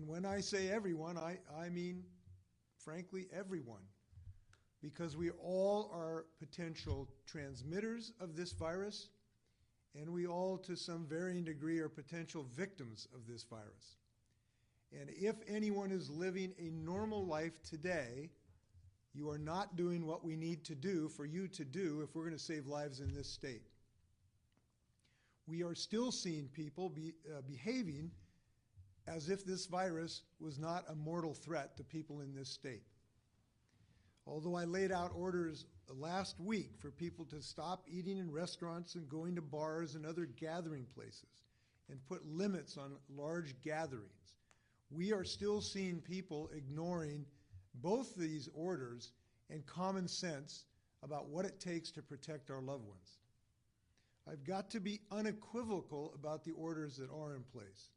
And when I say everyone, I mean, frankly, everyone, because we all are potential transmitters of this virus, and we all, to some varying degree, are potential victims of this virus. And if anyone is living a normal life today, you are not doing what we need to do for you to do if we're going to save lives in this state. We are still seeing people behaving as if this virus was not a mortal threat to people in this state. Although I laid out orders last week for people to stop eating in restaurants and going to bars and other gathering places and put limits on large gatherings, we are still seeing people ignoring both these orders and common sense about what it takes to protect our loved ones. I've got to be unequivocal about the orders that are in place.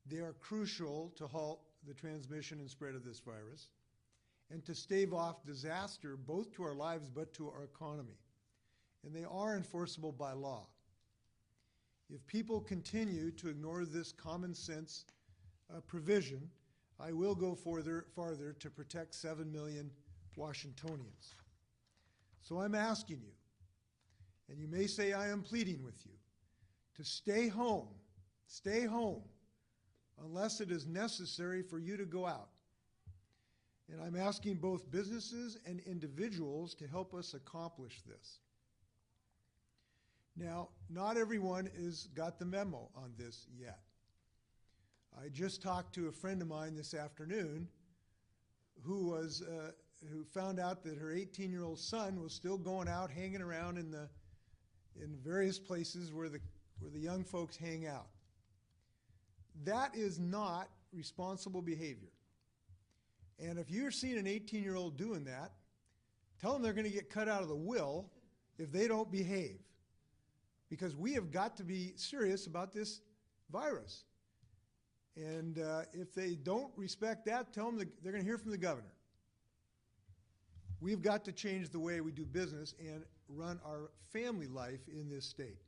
They are crucial to halt the transmission and spread of this virus and to stave off disaster both to our lives but to our economy. And they are enforceable by law. If people continue to ignore this common sense provision, I will go farther to protect 7 million Washingtonians. So I'm asking you, and you may say I am pleading with you, to stay home, unless it is necessary for you to go out. And I'm asking both businesses and individuals to help us accomplish this. Now, not everyone has got the memo on this yet. I just talked to a friend of mine this afternoon who found out that her 18-year-old son was still going out, hanging around in various places where the young folks hang out. That is not responsible behavior. And if you're seeing an 18-year-old doing that, tell them they're going to get cut out of the will if they don't behave. Because we have got to be serious about this virus. And if they don't respect that, tell them they're going to hear from the governor. We've got to change the way we do business and run our family life in this state.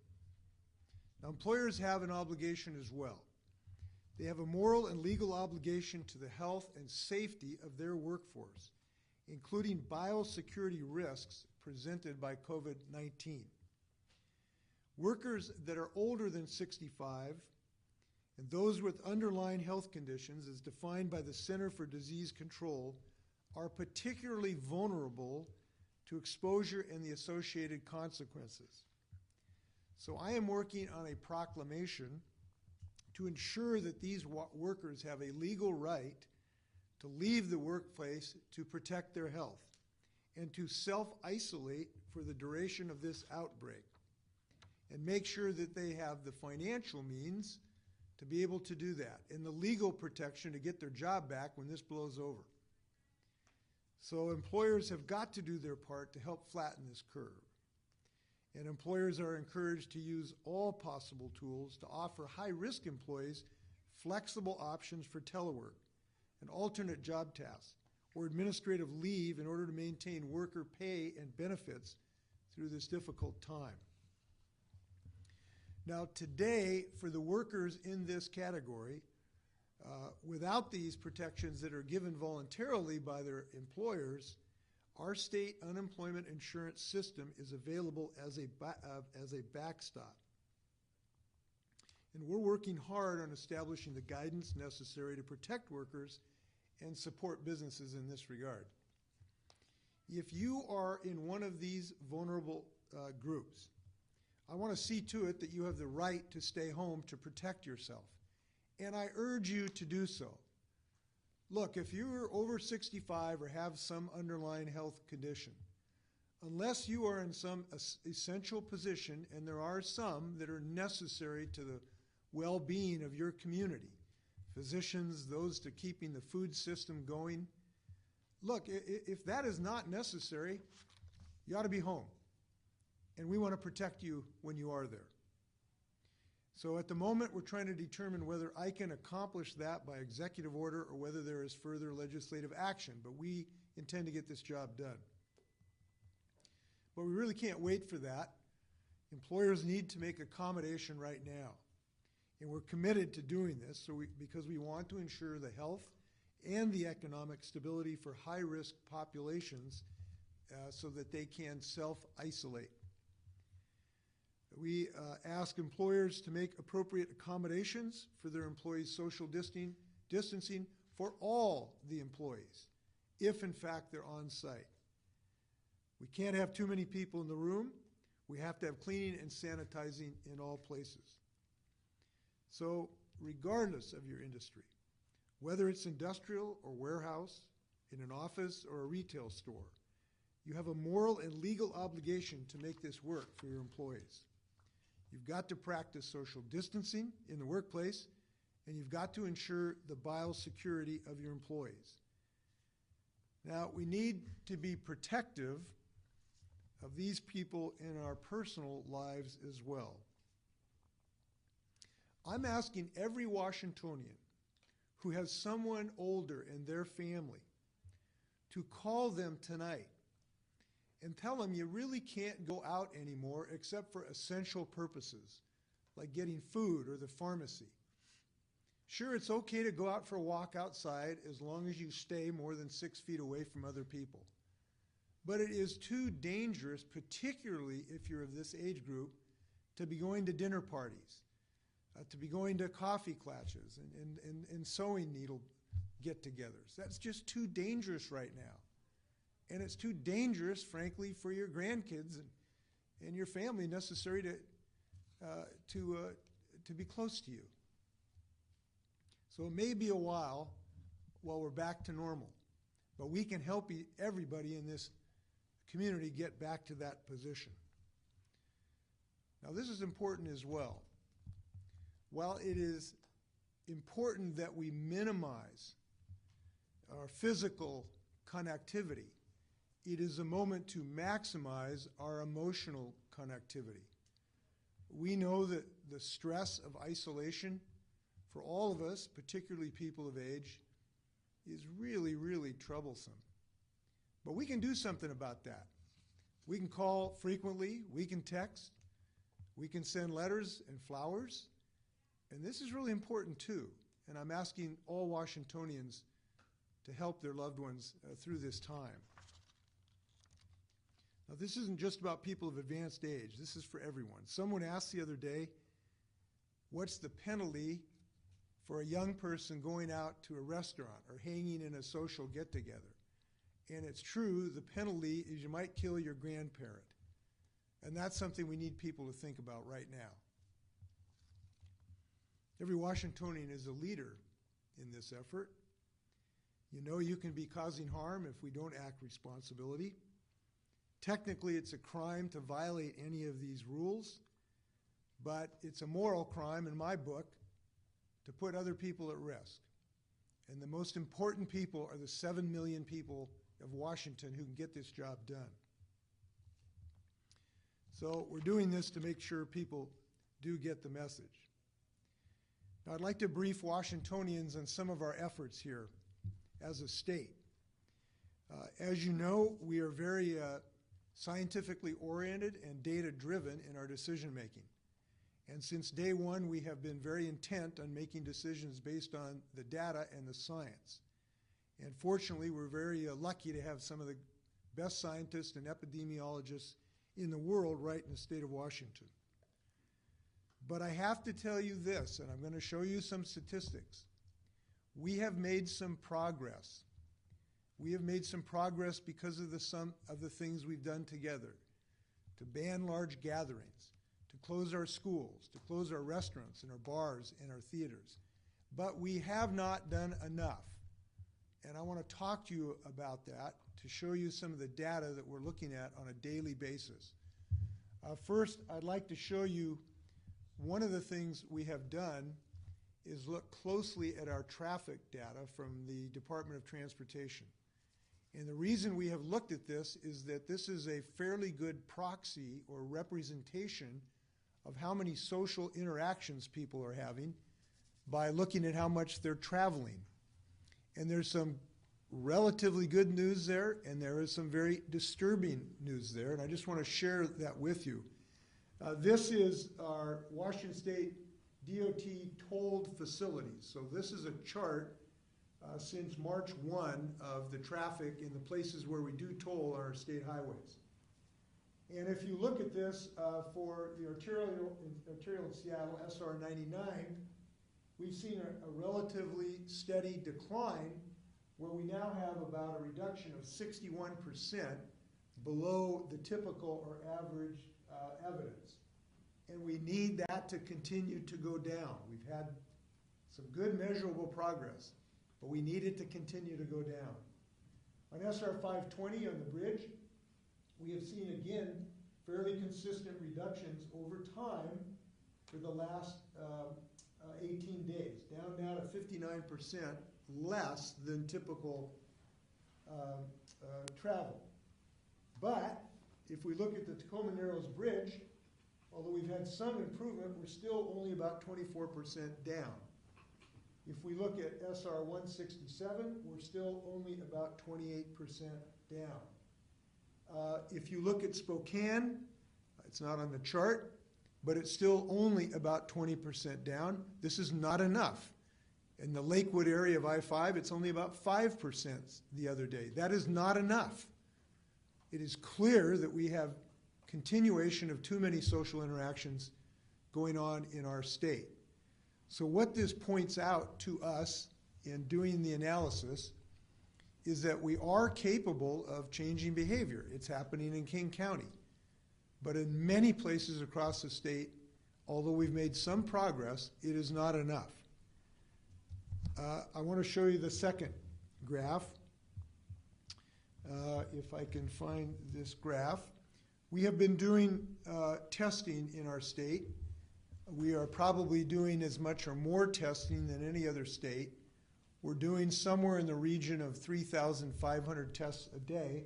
Now, employers have an obligation as well. They have a moral and legal obligation to the health and safety of their workforce, including biosecurity risks presented by COVID-19. Workers that are older than 65 and those with underlying health conditions, as defined by the Center for Disease Control, are particularly vulnerable to exposure and the associated consequences. So I am working on a proclamation to ensure that these workers have a legal right to leave the workplace to protect their health and to self-isolate for the duration of this outbreak, and make sure that they have the financial means to be able to do that and the legal protection to get their job back when this blows over. So employers have got to do their part to help flatten this curve. And employers are encouraged to use all possible tools to offer high-risk employees flexible options for telework and alternate job tasks or administrative leave in order to maintain worker pay and benefits through this difficult time. Now, today, for the workers in this category, without these protections that are given voluntarily by their employers, our state unemployment insurance system is available as a backstop. And we're working hard on establishing the guidance necessary to protect workers and support businesses in this regard. If you are in one of these vulnerable groups, I want to see to it that you have the right to stay home to protect yourself. And I urge you to do so. Look, if you're over 65 or have some underlying health condition, unless you are in some essential position, and there are some that are necessary to the well-being of your community, physicians, those to keeping the food system going, look, if that is not necessary, you ought to be home. And we want to protect you when you are there. So at the moment, we're trying to determine whether I can accomplish that by executive order or whether there is further legislative action. But we intend to get this job done. But we really can't wait for that. Employers need to make accommodation right now. And we're committed to doing this because we want to ensure the health and the economic stability for high-risk populations so that they can self-isolate. We ask employers to make appropriate accommodations for their employees' social distancing for all the employees, if in fact they're on site. We can't have too many people in the room. We have to have cleaning and sanitizing in all places. So regardless of your industry, whether it's industrial or warehouse, in an office or a retail store, you have a moral and legal obligation to make this work for your employees. You've got to practice social distancing in the workplace, and you've got to ensure the biosecurity of your employees. Now, we need to be protective of these people in our personal lives as well. I'm asking every Washingtonian who has someone older in their family to call them tonight and tell them you really can't go out anymore except for essential purposes, like getting food or the pharmacy. Sure, it's okay to go out for a walk outside as long as you stay more than 6 feet away from other people. But it is too dangerous, particularly if you're of this age group, to be going to dinner parties, to be going to coffee clashes and sewing needle get-togethers. That's just too dangerous right now. And it's too dangerous, frankly, for your grandkids and your family necessary to be close to you. So it may be a while we're back to normal, but we can help everybody in this community get back to that position. Now, this is important as well. While it is important that we minimize our physical connectivity, it is a moment to maximize our emotional connectivity. We know that the stress of isolation for all of us, particularly people of age, is really, really troublesome. But we can do something about that. We can call frequently, we can text, we can send letters and flowers, and this is really important too. And I'm asking all Washingtonians to help their loved ones through this time. Now, this isn't just about people of advanced age. This is for everyone. Someone asked the other day, what's the penalty for a young person going out to a restaurant or hanging in a social get-together? And it's true, the penalty is you might kill your grandparent. And that's something we need people to think about right now. Every Washingtonian is a leader in this effort. You know you can be causing harm if we don't act responsibly. Technically, it's a crime to violate any of these rules, but it's a moral crime, in my book, to put other people at risk. And the most important people are the 7 million people of Washington who can get this job done. So we're doing this to make sure people do get the message. Now, I'd like to brief Washingtonians on some of our efforts here as a state. As you know, we are very scientifically oriented and data-driven in our decision-making. And since day one, we have been very intent on making decisions based on the data and the science. And fortunately, we're very lucky to have some of the best scientists and epidemiologists in the world right in the state of Washington. But I have to tell you this, and I'm going to show you some statistics. We have made some progress. We have made some progress because of some of the things we've done together. To ban large gatherings, to close our schools, to close our restaurants and our bars and our theaters. But we have not done enough. And I want to talk to you about that to show you some of the data that we're looking at on a daily basis. First, I'd like to show you one of the things we have done is look closely at our traffic data from the Department of Transportation. And the reason we have looked at this is that this is a fairly good proxy or representation of how many social interactions people are having by looking at how much they're traveling. And there's some relatively good news there, and there is some very disturbing news there, and I just want to share that with you. This is our Washington State DOT tolled facilities. So this is a chart since March 1 of the traffic in the places where we do toll on our state highways. And if you look at this for the arterial in Seattle, SR 99, we've seen a relatively steady decline where we now have about a reduction of 61% below the typical or average evidence. And we need that to continue to go down. We've had some good measurable progress, but we need it to continue to go down. On SR 520 on the bridge, we have seen again fairly consistent reductions over time for the last 18 days, down now to 59% less than typical travel. But if we look at the Tacoma Narrows Bridge, although we've had some improvement, we're still only about 24% down. If we look at SR 167, we're still only about 28% down. If you look at Spokane, it's not on the chart, but it's still only about 20% down. This is not enough. In the Lakewood area of I-5, it's only about 5% the other day. That is not enough. It is clear that we have continuation of too many social interactions going on in our state. So what this points out to us in doing the analysis is that we are capable of changing behavior. It's happening in King County. But in many places across the state, although we've made some progress, it is not enough. I want to show you the second graph. If I can find this graph. We have been doing testing in our state. We are probably doing as much or more testing than any other state. We're doing somewhere in the region of 3,500 tests a day.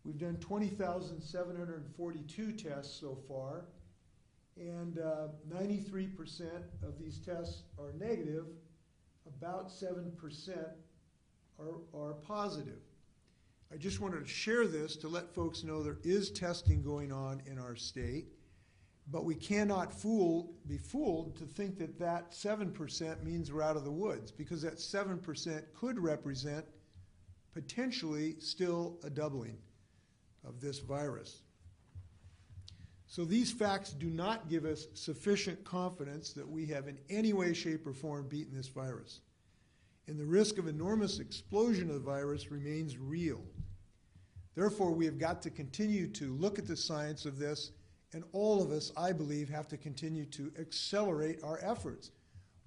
We've done 20,742 tests so far, and 93% of these tests are negative. About 7% are positive. I just wanted to share this to let folks know there is testing going on in our state, but we cannot be fooled to think that that 7% means we're out of the woods, because that 7% could represent potentially still a doubling of this virus. So these facts do not give us sufficient confidence that we have in any way, shape, or form beaten this virus. And the risk of enormous explosion of the virus remains real. Therefore, we have got to continue to look at the science of this, and all of us, I believe, have to continue to accelerate our efforts.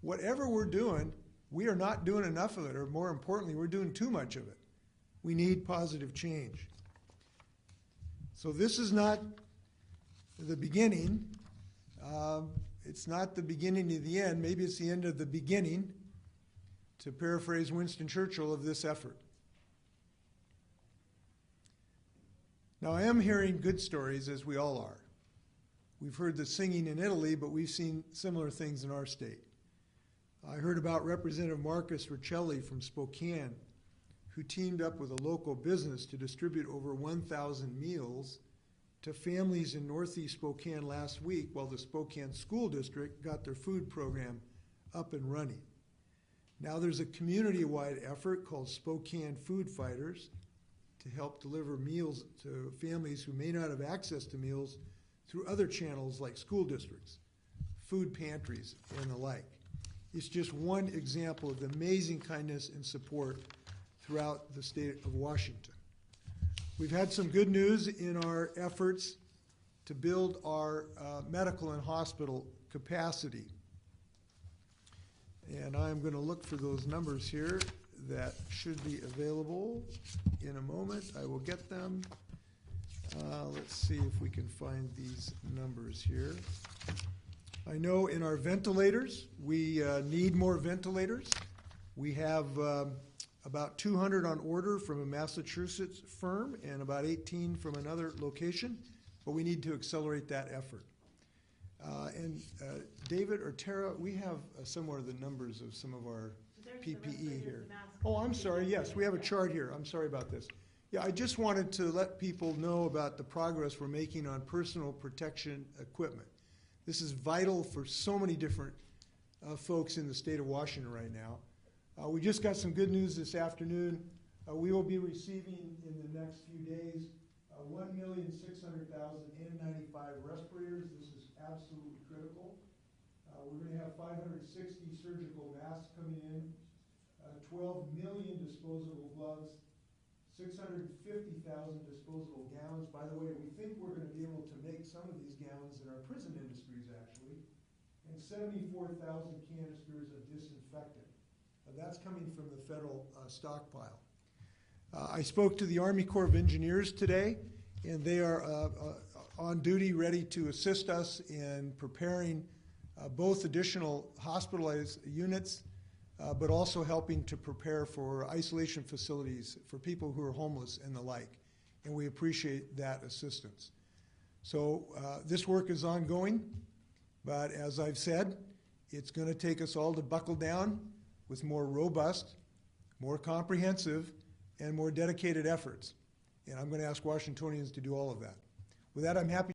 Whatever we're doing, we are not doing enough of it, or more importantly, we're doing too much of it. We need positive change. So this is not the beginning. It's not the beginning of the end. Maybe it's the end of the beginning, to paraphrase Winston Churchill, of this effort. Now, I am hearing good stories, as we all are. We've heard the singing in Italy, but we've seen similar things in our state. I heard about Representative Marcus Riccelli from Spokane, who teamed up with a local business to distribute over 1,000 meals to families in Northeast Spokane last week, while the Spokane School District got their food program up and running. Now there's a community-wide effort called Spokane Food Fighters to help deliver meals to families who may not have access to meals through other channels like school districts, food pantries, and the like. It's just one example of the amazing kindness and support throughout the state of Washington. We've had some good news in our efforts to build our medical and hospital capacity. And I'm going to look for those numbers here that should be available in a moment. I will get them. Let's see if we can find these numbers here. I know in our ventilators, we need more ventilators. We have about 200 on order from a Massachusetts firm and about 18 from another location, but we need to accelerate that effort. And David or Tara, we have somewhere the numbers of some of our PPE here. Oh, I'm sorry. Yes, we have a chart here. I'm sorry about this. Yeah, I just wanted to let people know about the progress we're making on personal protection equipment. This is vital for so many different folks in the state of Washington right now. We just got some good news this afternoon. We will be receiving in the next few days 1,600,000 N95 respirators. This is absolutely critical. We're going to have 560 surgical masks coming in, 12 million disposable gloves, 650,000 disposable gowns. By the way, we think we're going to be able to make some of these gowns in our prison industries, actually, and 74,000 canisters of disinfectant. That's coming from the federal stockpile. I spoke to the Army Corps of Engineers today, and they are on duty, ready to assist us in preparing both additional hospitalized units, but also helping to prepare for isolation facilities for people who are homeless and the like. And we appreciate that assistance. So this work is ongoing, but as I've said, it's going to take us all to buckle down with more robust, more comprehensive, and more dedicated efforts. And I'm going to ask Washingtonians to do all of that. With that, I'm happy